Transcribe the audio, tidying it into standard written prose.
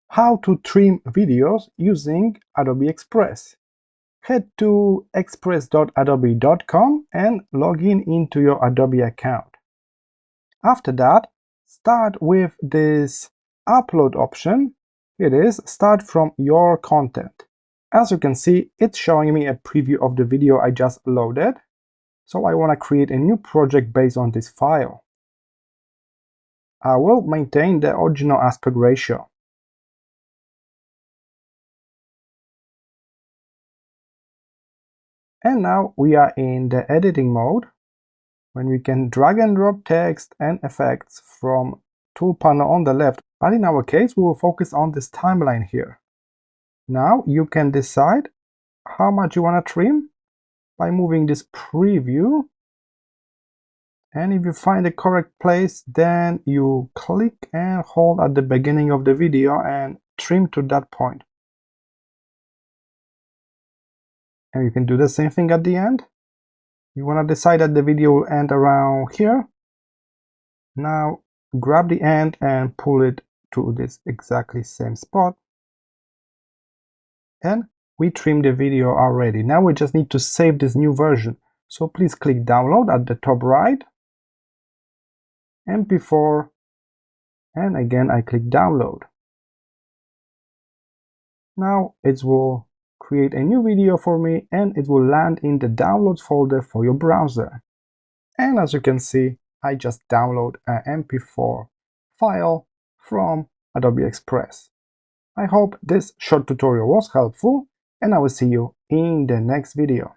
how to trim videos using Adobe Express. Head to express.adobe.com and log in into your Adobe account. After that, start with this upload option. It is start from your content. As you can see, it's showing me a preview of the video I just loaded. So I want to create a new project based on this file. I will maintain the original aspect ratio. And now we are in the editing mode, when we can drag and drop text and effects from tool panel on the left. But in our case, we will focus on this timeline here. Now you can decide how much you want to trim by moving this preview. And if you find the correct place, then you click and hold at the beginning of the video and trim to that point. And you can do the same thing at the end. You want to decide that the video will end around here. Now grab the end and pull it to this exactly same spot. And we trimmed the video already. Now we just need to save this new version. So please click download at the top right. MP4. And again, I click download. Now it will create a new video for me and it will land in the downloads folder for your browser. And as you can see, I just download an MP4 file from Adobe Express. I hope this short tutorial was helpful and I will see you in the next video.